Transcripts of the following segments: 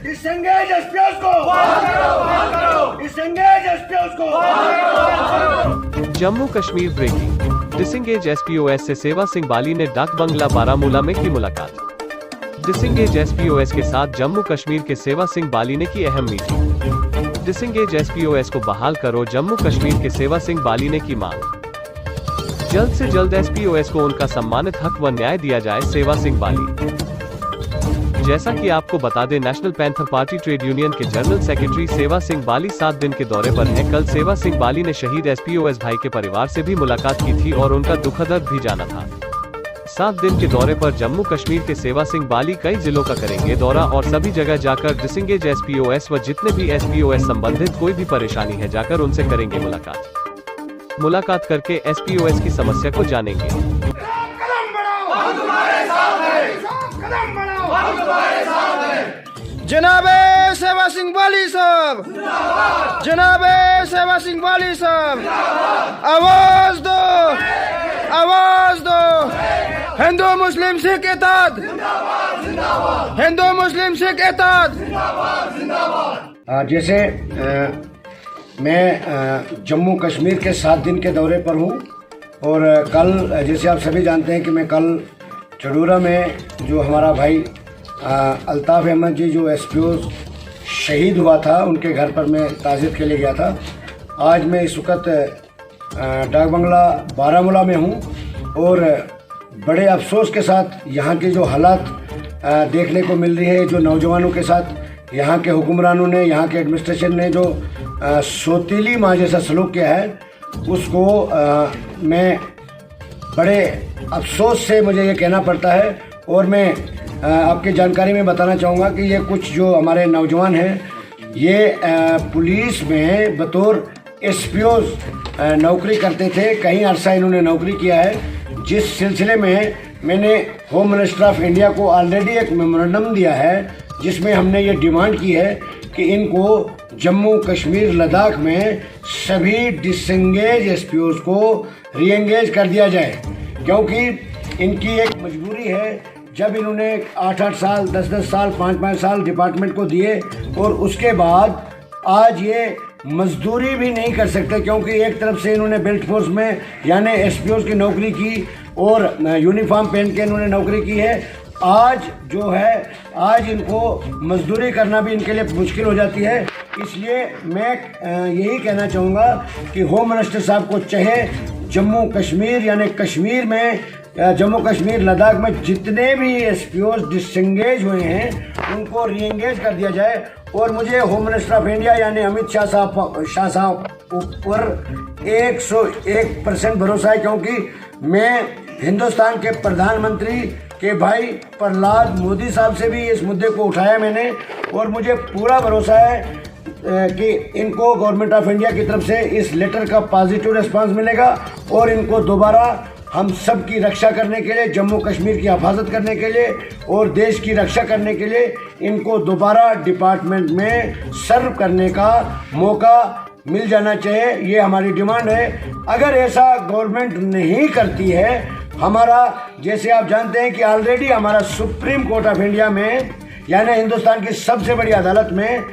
Disengage एसपीओस को, disengage एसपीओस को। Jammu Kashmir breaking. Disengage एसपीओएस से सेवा सिंह बाली ने डाक बंगला बारामूला में की मुलाकात। डिसएंगेज एसपीओएस के साथ जम्मू कश्मीर के सेवा सिंह बाली ने की अहम मीटिंग। डिसएंगेज एसपीओएस को बहाल करो, जम्मू कश्मीर के सेवा सिंह बाली ने की मांग। जल्द से जल्द एसपीओएस को उनका सम्मानित हक व न्याय दिया जाए, सेवा सिंह बाली। जैसा कि आपको बता दें, national panther party trade union के जनरल सेक्रेटरी सेवा सिंह बाली 7 दिन के दौरे पर हैं। कल सेवा सिंह बाली ने शहीद एसपीओएस भाई के परिवार से भी मुलाकात की थी और उनका दुखद दर्द भी जाना था। 7 दिन के दौरे पर जम्मू कश्मीर के सेवा सिंह बाली कई जिलों का करेंगे दौरा और सभी जगह जाकर डिसएंगेज एसपीओएस व जितने भी एसपीओएस संबंधित कोई भी परेशानी है जाकर उनसे करेंगे मुलाकात करके एसपीओएस की समस्या को जानेंगे। जनाबे सेवा सिंह बाली साहब, जनाबे सेवा सिंह बाली साहब, आवाज दो, आवाज दो। हिंदू मुस्लिम सिख इत्तेहाद, हिंदू मुस्लिम सिख इत्तेहाद। जैसे मैं जम्मू कश्मीर के 7 दिन के दौरे पर हूँ और कल जैसे आप सभी जानते हैं कि मैं कल चडूरा में जो हमारा भाई अल्ताफ़ अहमद जी जो एसपीओ शहीद हुआ था, उनके घर पर मैं ताज़ियत के लिए गया था। आज मैं इस वक्त डाक बंगला बारामूला में हूँ और बड़े अफसोस के साथ यहाँ के जो हालात देखने को मिल रही है, जो नौजवानों के साथ यहाँ के हुक्मरानों ने, यहाँ के एडमिनिस्ट्रेशन ने जो सौतीली माँ जैसा सलूक किया है, उसको मैं बड़े अफसोस से मुझे ये कहना पड़ता है। और मैं आपकी जानकारी में बताना चाहूँगा कि ये कुछ जो हमारे नौजवान हैं, ये पुलिस में बतौर एसपीओ नौकरी करते थे। कई अरसा इन्होंने नौकरी किया है, जिस सिलसिले में मैंने होम मिनिस्टर ऑफ इंडिया को ऑलरेडी एक मेमोरेंडम दिया है, जिसमें हमने ये डिमांड की है कि इनको जम्मू कश्मीर लद्दाख में सभी डिसएंगेज एसपीओस को रीएंगेज कर दिया जाए, क्योंकि इनकी एक मजबूरी है। जब इन्होंने 8-8 साल, 10-10 साल, 5-5 साल डिपार्टमेंट को दिए और उसके बाद आज ये मजदूरी भी नहीं कर सकते, क्योंकि एक तरफ से इन्होंने बेल्ट फोर्स में यानी एसपीओस की नौकरी की और यूनिफॉर्म पहन के इन्होंने नौकरी की है। आज जो है, आज इनको मजदूरी करना भी इनके लिए मुश्किल हो जाती है। इसलिए मैं यही कहना चाहूँगा कि होम मिनिस्टर साहब को चाहे जम्मू कश्मीर यानी कश्मीर में, जम्मू कश्मीर लद्दाख में जितने भी एसपीओस डिसएंगेज हुए हैं उनको रीएंगेज कर दिया जाए। और मुझे होम मिनिस्टर ऑफ इंडिया यानी अमित शाह साहब ऊपर 101% भरोसा है, क्योंकि मैं हिंदुस्तान के प्रधानमंत्री के भाई प्रहलाद मोदी साहब से भी इस मुद्दे को उठाया मैंने, और मुझे पूरा भरोसा है कि इनको गवर्नमेंट ऑफ इंडिया की तरफ से इस लेटर का पॉजिटिव रिस्पांस मिलेगा और इनको दोबारा हम सब की रक्षा करने के लिए, जम्मू कश्मीर की हिफाजत करने के लिए और देश की रक्षा करने के लिए इनको दोबारा डिपार्टमेंट में सर्व करने का मौका मिल जाना चाहिए। ये हमारी डिमांड है। अगर ऐसा गवर्नमेंट नहीं करती है, हमारा, जैसे आप जानते हैं कि ऑलरेडी हमारा सुप्रीम कोर्ट ऑफ इंडिया में यानी हिंदुस्तान की सबसे बड़ी अदालत में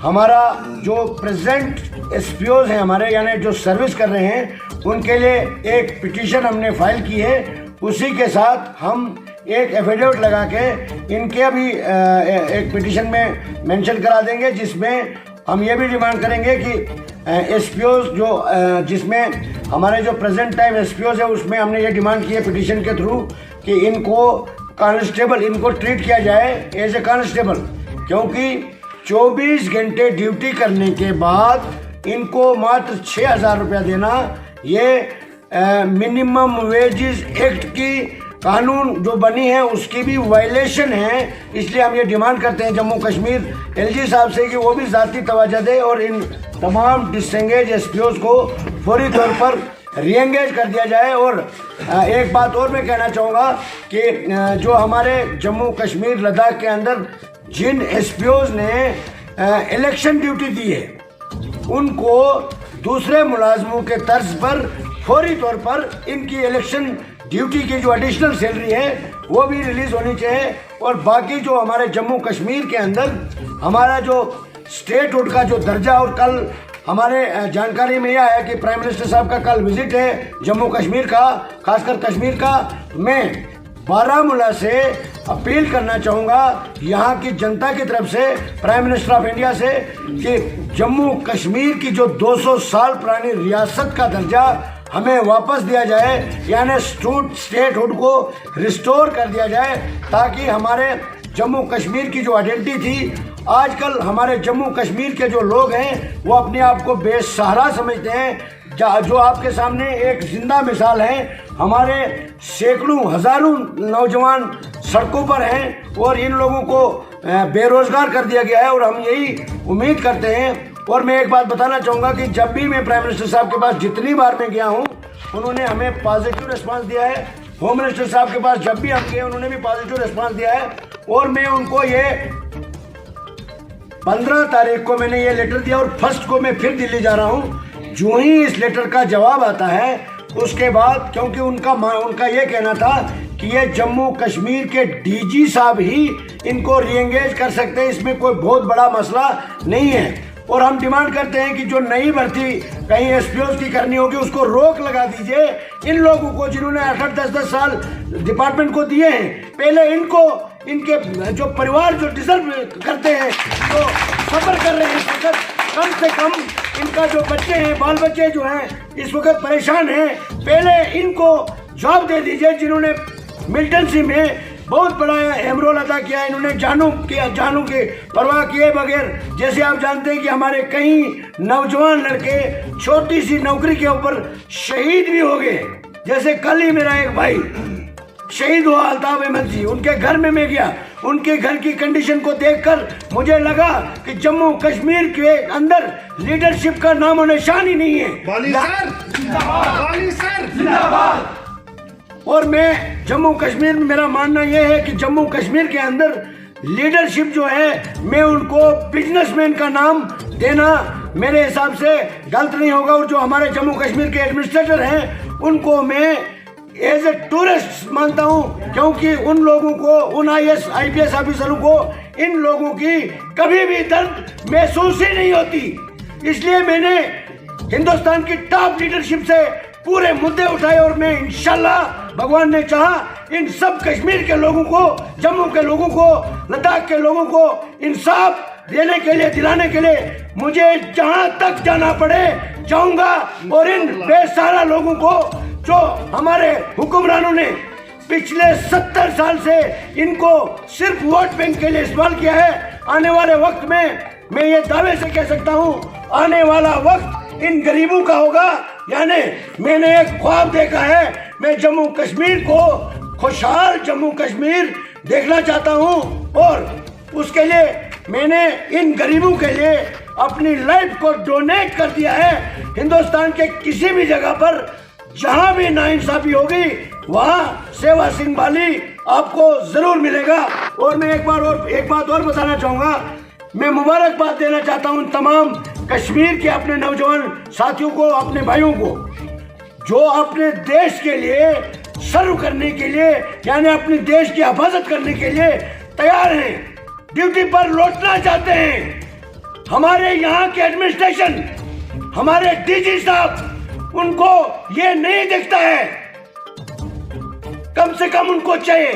हमारा जो प्रेजेंट एसपीओज हैं हमारे, यानी जो सर्विस कर रहे हैं, उनके लिए एक पिटीशन हमने फाइल की है। उसी के साथ हम एक एफिडेविट लगा के इनके भी एक पिटीशन में मेंशन करा देंगे, जिसमें हम ये भी डिमांड करेंगे कि एसपीओज जो जिसमें हमारे जो प्रेजेंट टाइम एसपीओज है, उसमें हमने ये डिमांड की है पिटीशन के थ्रू कि इनको कांस्टेबल, इनको ट्रीट किया जाए एज ए कांस्टेबल, क्योंकि 24 घंटे ड्यूटी करने के बाद इनको मात्र 6,000 रुपया देना, ये मिनिमम वेजेस एक्ट की कानून जो बनी है उसकी भी वायलेशन है। इसलिए हम ये डिमांड करते हैं जम्मू कश्मीर एलजी साहब से कि वो भी ज़ाती तवज्जो दे और इन तमाम डिसएंगेज एसपीओज को फौरी तौर पर रीएंगेज कर दिया जाए। और एक बात और मैं कहना चाहूँगा कि जो हमारे जम्मू कश्मीर लद्दाख के अंदर जिन एसपीओज ने इलेक्शन ड्यूटी दी है, उनको दूसरे मुलाजमों के तर्ज पर फौरी तौर पर इनकी इलेक्शन ड्यूटी की जो एडिशनल सैलरी है वो भी रिलीज होनी चाहिए। और बाकी जो हमारे जम्मू कश्मीर के अंदर हमारा जो स्टेटहुड का जो दर्जा, और कल हमारे जानकारी में यह आया कि प्राइम मिनिस्टर साहब का कल विजिट है जम्मू कश्मीर का, खासकर कश्मीर का। मैं बारामूला से अपील करना चाहूँगा यहाँ की जनता की तरफ से, प्राइम मिनिस्टर ऑफ इंडिया से, कि जम्मू कश्मीर की जो 200 साल पुरानी रियासत का दर्जा हमें वापस दिया जाए, यानी स्टेटहुड को रिस्टोर कर दिया जाए, ताकि हमारे जम्मू कश्मीर की जो आइडेंटिटी थी, आजकल हमारे जम्मू कश्मीर के जो लोग हैं वो अपने आप को बेसहारा समझते हैं। जो आपके सामने एक जिंदा मिसाल है, हमारे सैकड़ों हजारों नौजवान सड़कों पर हैं और इन लोगों को बेरोजगार कर दिया गया है। और हम यही उम्मीद करते हैं। और मैं एक बात बताना चाहूँगा कि जब भी मैं प्राइम मिनिस्टर साहब के पास जितनी बार मैं गया हूँ, उन्होंने हमें पॉजिटिव रिस्पांस दिया है। होम मिनिस्टर साहब के पास जब भी हम गए उन्होंने भी पॉजिटिव रिस्पांस दिया है। और मैं उनको ये 15 तारीख को मैंने ये लेटर दिया और 1 को मैं फिर दिल्ली जा रहा हूँ। जो ही इस लेटर का जवाब आता है उसके बाद, क्योंकि उनका ये कहना था कि ये जम्मू कश्मीर के डीजी साहब ही इनको रीएंगेज कर सकते हैं, इसमें कोई बहुत बड़ा मसला नहीं है। और हम डिमांड करते हैं कि जो नई भर्ती कहीं एसपीओ की करनी होगी उसको रोक लगा दीजिए। इन लोगों को जिन्होंने 8-8, 10-10 साल डिपार्टमेंट को दिए हैं, पहले इनको, इनके जो परिवार जो डिजर्व करते हैं, जो सफर कर रहे हैं इस वक्त, कम से कम इनका जो बच्चे हैं, बाल बच्चे जो हैं इस वक्त परेशान हैं, पहले इनको जॉब दे दीजिए। जिन्होंने मिलिटेंसी में बहुत बड़ा अहम रोल अदा किया, इन्होंने जानों की परवाह किए बगैर, जैसे आप जानते हैं कि हमारे कई नौजवान लड़के छोटी सी नौकरी के ऊपर शहीद भी हो गए। जैसे कल ही मेरा एक भाई शहीद हुआ, अल्ताफ अहमद जी, उनके घर में मैं गया, उनके घर की कंडीशन को देखकर मुझे लगा कि जम्मू कश्मीर के अंदर लीडरशिप का नामो निशान ही नहीं है। वाली सर जिंदाबाद, वाली सर जिंदाबाद। और मैं जम्मू कश्मीर में, मेरा मानना यह है कि जम्मू कश्मीर के अंदर लीडरशिप जो है, मैं उनको बिजनेसमैन का नाम देना मेरे हिसाब से गलत नहीं होगा। और जो हमारे जम्मू कश्मीर के एडमिनिस्ट्रेटर हैं उनको मैं एज ए टूरिस्ट मानता हूं, क्योंकि उन लोगों को, उन IPS ऑफिसरों को इन लोगों की कभी भी दर्द महसूस ही नहीं होती। इसलिए मैंने हिंदुस्तान की टॉप लीडरशिप से पूरे मुद्दे उठाए और मैं इंशाल्लाह, भगवान ने चाहा, इन सब कश्मीर के लोगों को, जम्मू के लोगों को, लद्दाख के लोगों को इंसाफ देने के लिए, दिलाने के लिए मुझे जहां तक जाना पड़े जाऊंगा। और इन बेसहारा लोगों को, जो हमारे हुक्मरानों ने पिछले 70 साल से इनको सिर्फ वोट बैंक के लिए इस्तेमाल किया है, आने वाले वक्त में मैं ये दावे से कह सकता हूँ, आने वाला वक्त इन गरीबों का होगा। यानी मैंने एक ख्वाब देखा है, मैं जम्मू कश्मीर को खुशहाल जम्मू कश्मीर देखना चाहता हूँ। और उसके लिए मैंने इन गरीबों के लिए अपनी लाइफ को डोनेट कर दिया है। हिंदुस्तान के किसी भी जगह पर जहां भी नाइंसाफी होगी वहां सेवा सिंह बाली आपको जरूर मिलेगा। और मैं एक बात और बताना चाहूंगा, मैं मुबारकबाद देना चाहता हूं तमाम कश्मीर के अपने नौजवान साथियों को, अपने भाइयों को, जो अपने देश के लिए सर्व करने के लिए, यानी अपने देश की हिफाजत करने के लिए तैयार हैं, ड्यूटी पर लौटना चाहते हैं। हमारे यहाँ के एडमिनिस्ट्रेशन, हमारे डीजी साहब, उनको ये नहीं दिखता है। कम से कम उनको चाहिए,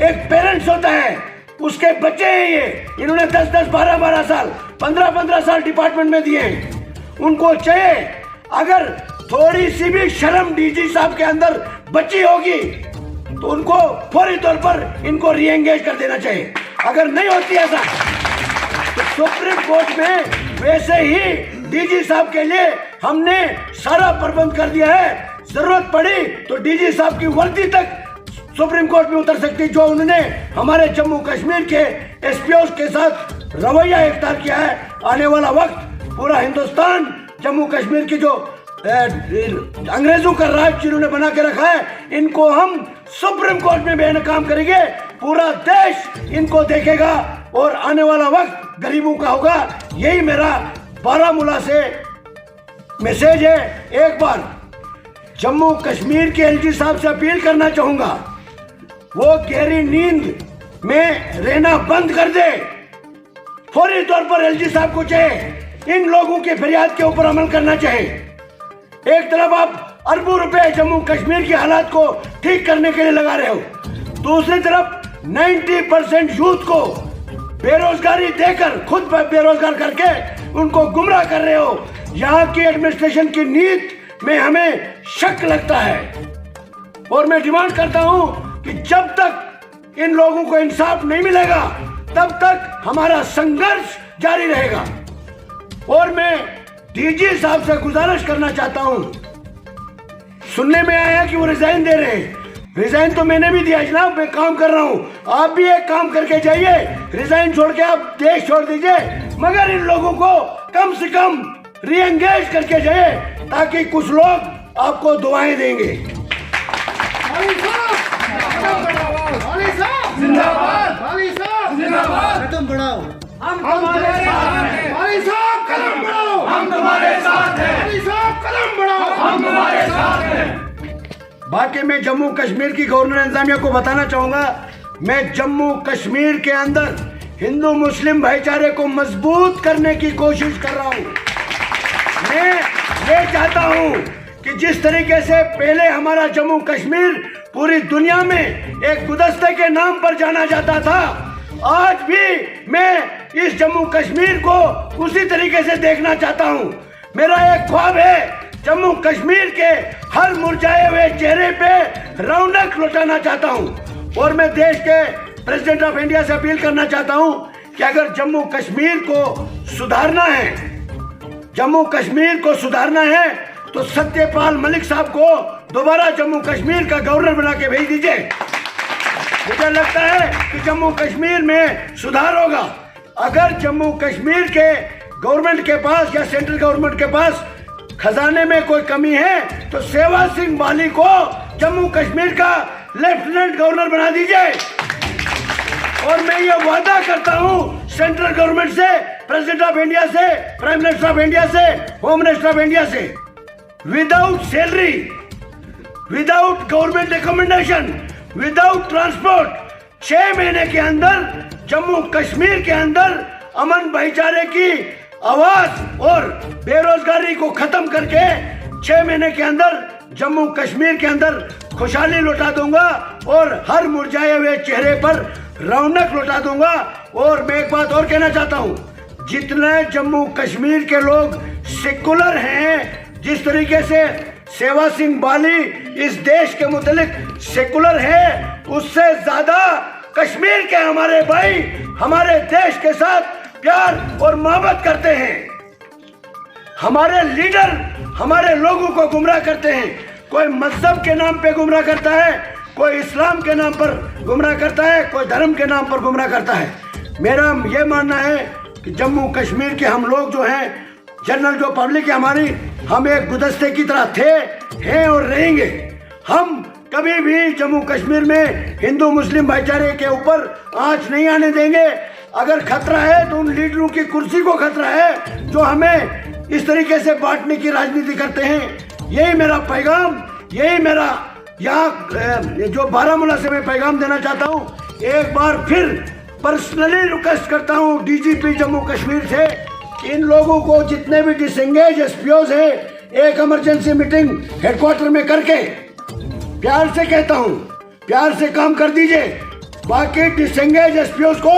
एक पेरेंट्स होता है, उसके बच्चे हैं ये, इन्होंने 10-10, 12-12 साल, 15-15 साल डिपार्टमेंट में दिए हैं। उनको चाहिए, अगर थोड़ी सी भी शर्म डीजी साहब के अंदर बची होगी तो उनको फौरी तौर पर इनको रीएंगेज कर देना चाहिए। अगर नहीं होती ऐसा तो सुप्रीम कोर्ट में वैसे ही डीजी साहब के लिए हमने सारा प्रबंध कर दिया है। जरूरत पड़ी तो डीजी साहब की वर्दी तक सुप्रीम कोर्ट में उतर सकती, जो उन्होंने हमारे जम्मू कश्मीर के एसपीओ के साथ रवैया इख्तियार किया है। आने वाला वक्त पूरा हिंदुस्तान जम्मू कश्मीर की जो अंग्रेजों का राज जिन्होंने बना के रखा है, इनको हम सुप्रीम कोर्ट में बेनकाम करेंगे। पूरा देश इनको देखेगा और आने वाला वक्त गरीबों का होगा। यही मेरा बारामूला से मैसेज है। एक बार जम्मू कश्मीर के एलजी साहब से अपील करना चाहूंगा, वो गहरी नींद में रहना बंद कर दे। फौरी तौर पर एलजी साहब को चाहिए इन लोगों के फरियाद के ऊपर अमल करना चाहिए। एक तरफ आप अरबों रुपए जम्मू कश्मीर के हालात को ठीक करने के लिए लगा रहे हो, दूसरी तरफ 90% यूथ को बेरोजगारी देकर खुद बेरोजगार करके उनको गुमराह कर रहे हो। यहाँ की एडमिनिस्ट्रेशन की नीति में हमें शक लगता है और मैं डिमांड करता हूं कि जब तक इन लोगों को इंसाफ नहीं मिलेगा तब तक हमारा संघर्ष जारी रहेगा। और मैं डीजी साहब से गुजारिश करना चाहता हूं, सुनने में आया कि वो रिजाइन दे रहे हैं। रिजाइन तो मैंने भी दिया जनाब, मैं काम कर रहा हूं, आप भी एक काम करके जाइए, रिजाइन छोड़ के आप देश छोड़ दीजिए, मगर इन लोगों को कम से कम री एंगेज करके जाइए ताकि कुछ लोग आपको दुआएं देंगे। कदम बढ़ाओ, हम तुम्हारे साथ हैं। वाली साहब कदम बढ़ाओ, हम तुम्हारे साथ हैं। वाली साहब कदम बढ़ाओ, हम तुम्हारे साथ हैं। बाकी मैं जम्मू कश्मीर की गवर्नर इंतजामिया को बताना चाहूंगा, मैं जम्मू कश्मीर के अंदर हिंदू मुस्लिम भाईचारे को मजबूत करने की कोशिश कर रहा हूं। मैं ये चाहता हूं कि जिस तरीके से पहले हमारा जम्मू कश्मीर पूरी दुनिया में एक गुलदस्ते के नाम पर जाना जाता था, आज भी मैं इस जम्मू कश्मीर को उसी तरीके से देखना चाहता हूं। मेरा एक ख्वाब है, जम्मू कश्मीर के हर मुरझाए हुए चेहरे पे रौनक लौटाना चाहता हूं। और मैं देश के प्रेसिडेंट ऑफ इंडिया से अपील करना चाहता हूं कि अगर जम्मू कश्मीर को सुधारना है, जम्मू कश्मीर को सुधारना है तो सत्यपाल मलिक साहब को दोबारा जम्मू कश्मीर का गवर्नर बना के भेज दीजिए। मुझे लगता है कि जम्मू कश्मीर में सुधार होगा। अगर जम्मू कश्मीर के गवर्नमेंट के पास या सेंट्रल गवर्नमेंट के पास खजाने में कोई कमी है तो सेवा सिंह बाली को जम्मू कश्मीर का लेफ्टिनेंट गवर्नर बना दीजिए। और मैं ये वादा करता हूं सेंट्रल गवर्नमेंट से, प्रेसिडेंट ऑफ इंडिया से, प्राइम मिनिस्टर ऑफ इंडिया से, होम मिनिस्टर ऑफ इंडिया से, without salary, without government recommendation, without transport 6 महीने के अंदर जम्मू कश्मीर के अंदर अमन भाईचारे की आवाज और बेरोजगारी को खत्म करके 6 महीने के अंदर जम्मू कश्मीर के अंदर खुशहाली लौटा दूंगा और हर मुरझाए हुए चेहरे पर रौनक लौटा दूंगा। और मैं एक बात और कहना चाहता हूं, जितने जम्मू कश्मीर के लोग सेकुलर हैं, जिस तरीके से सेवा सिंह बाली इस देश के मुतालिक सेकुलर है, उससे ज्यादा कश्मीर के हमारे भाई हमारे देश के साथ प्यार और मोहब्बत करते हैं। हमारे लीडर हमारे लोगों को गुमराह करते हैं, कोई मजहब के नाम पे गुमराह करता है, कोई इस्लाम के नाम पर गुमराह करता है, कोई धर्म के नाम पर गुमराह करता है। मेरा ये मानना है कि जम्मू कश्मीर के हम लोग जो हैं, जनरल जो पब्लिक है हमारी, हम एक गुलदस्ते की तरह थे, हैं और रहेंगे। हम कभी भी जम्मू कश्मीर में हिंदू मुस्लिम भाईचारे के ऊपर आंच नहीं आने देंगे। अगर खतरा है तो उन लीडरों की कुर्सी को खतरा है जो हमें इस तरीके से बांटने की राजनीति करते हैं। यही मेरा पैगाम, यही मेरा यहाँ जो बारामूला से मैं पैगाम देना चाहता हूँ। एक बार फिर पर्सनली रिक्वेस्ट करता हूँ डीजीपी जम्मू कश्मीर से, इन लोगों को जितने भी डिसएंगेज एसपीओज हैं, एक इमरजेंसी मीटिंग हेडक्वार्टर में करके प्यार से कहता हूँ, प्यार से काम कर दीजिए। बाकी डिसएंगेज एसपीओज को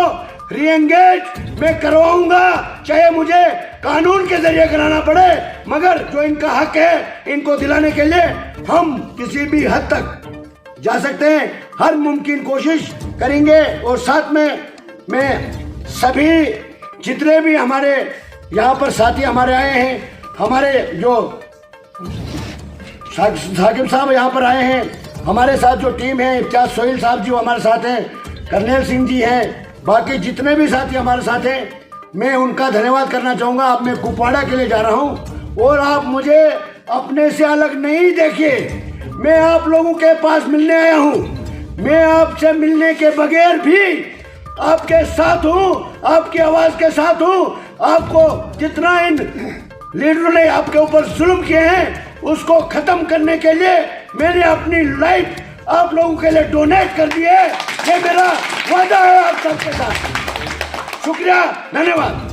री एंगेज मैं करवाऊंगा, चाहे मुझे कानून के जरिए कराना पड़े, मगर जो इनका हक है इनको दिलाने के लिए हम किसी भी हद तक जा सकते हैं, हर मुमकिन कोशिश करेंगे। और साथ में मैं सभी जितने भी हमारे यहाँ पर साथी हमारे आए हैं, हमारे जो साकिब साहब यहाँ पर आए हैं, हमारे साथ जो टीम है, इम्तियाज सोहेल साहब जी हमारे साथ हैं, कर्नल सिंह जी हैं, बाकी जितने भी साथी हमारे साथ हैं, मैं उनका धन्यवाद करना चाहूँगा। अब मैं कुपवाड़ा के लिए जा रहा हूँ और आप मुझे अपने से अलग नहीं देखिए, मैं आप लोगों के पास मिलने आया हूँ। मैं आपसे मिलने के बगैर भी आपके साथ हूँ, आपकी आवाज़ के साथ हूँ। आपको जितना इन लीडरों ने आपके ऊपर जुल्म किए हैं उसको खत्म करने के लिए मैंने अपनी लाइफ आप लोगों के लिए डोनेट कर दी है। ये मेरा वादा है आप सबके साथ। शुक्रिया, धन्यवाद।